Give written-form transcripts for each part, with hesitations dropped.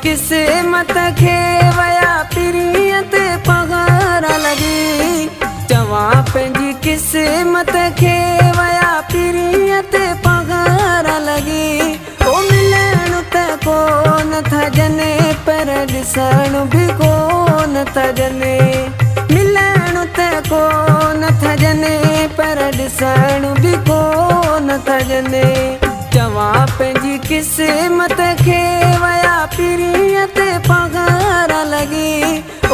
किस्मत खे वया पीरीअ ते पघार लॻी। चवां पंहिंजी किस्मत खे वया पीरीअ ते पघार लॻी। ओ मिलण त कोन थजने पर ॾिसण बि कोन थजने। मिलण त कोन थजने पर ॾिसण बि कोन थजने। चवां पंहिंजी किस्मत खे वया पीरीअ ते पघार लॻी।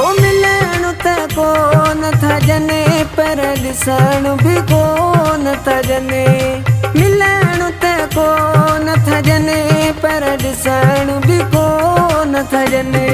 ओ मिलण त कोन थजने पर ॾिसण बि कोन थजने। मिलण त कोन थजने पर ॾिसण बि कोन थजने।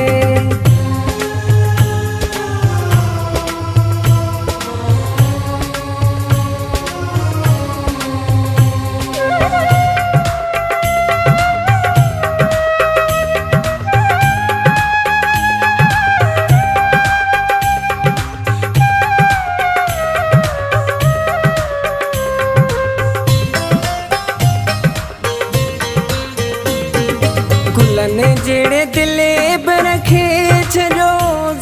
गुलनि जहिड़े दिले बर खे छॾो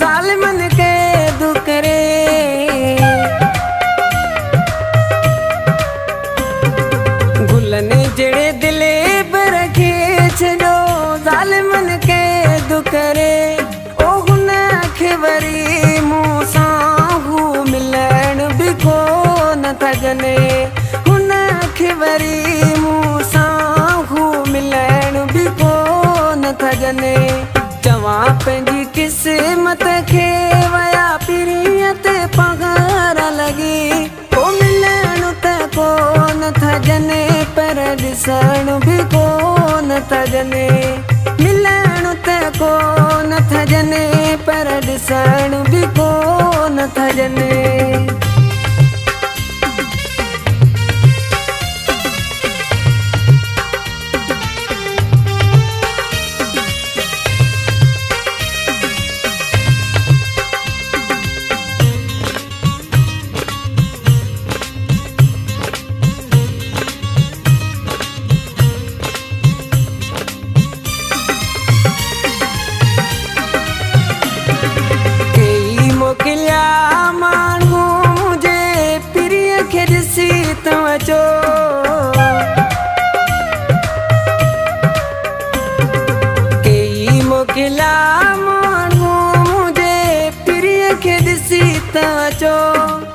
ज़ालिमनि क़ैद करे। गुलनि जहिड़े दिले बर खे छॾो ज़ालिमनि क़ैद करे। ओ हुन खे वरी मूं सां हू मिलण बि कोन थजने। हुन खे वरी मूं सां हू मिलण बि कोन थजने। चवां पंहिंजी किस्मत खे वया पीरीअ ते पघार लॻी। ओ मिलण त कोन थजने पर ॾिसण बि कोन थजने। मिलण त कोन थजने पर ॾिसण बि कोन थजने। मोकिलिया माण्हू मुंहिंजे पीरीअ खे ॾिसी तवजो। कई मोकिलिया माण्हू मुंहिंजे पीरीअ खे ॾिसी तवजो।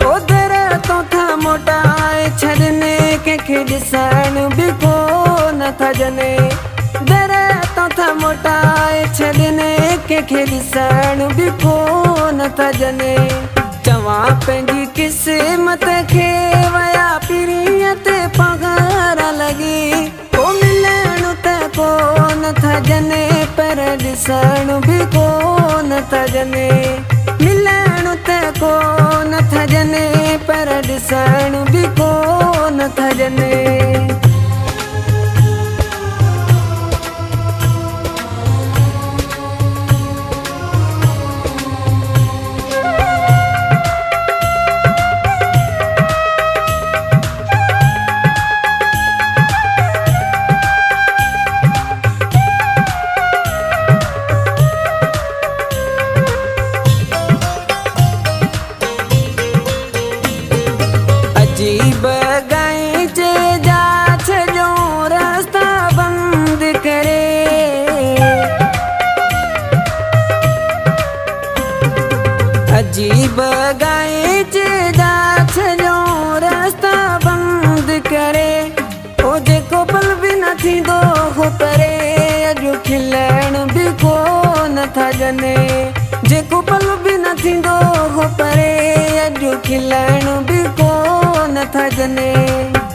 ओ दर तोथा मोटाए छॾने कंहिंखे ॾिसण बि कोन थजने। दर तोथा मोटाए छॾने कंहिंखे ॾिसण बि कोन थजने। चवां पंहिंजी किस्मत खे वया पीरीअ ते पघार लॻी। ओ मिलण त कोन थजने पर ॾिसण बि कोन थजने। मिलण त कोन थजने पर ॾिसण बि कोन थजने। अजीब गाई जे जा छॾियो रास्ता बंद करे। अजीब गाई जे जा छॾियो रास्ता बंद करे। ओ जेको पल बि न थींदो हो परे अॼु खिलण बि कोन थजने। जेको पल बि न थींदो हो परे अॼु खिलण बि कोन थजने।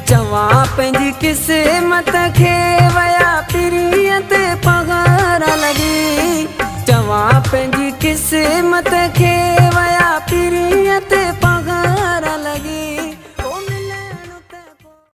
चवां पंहिंजी किस्मत खे वया पीरीअ ते पघार लॻी। चवां पंहिंजी किस्मत खे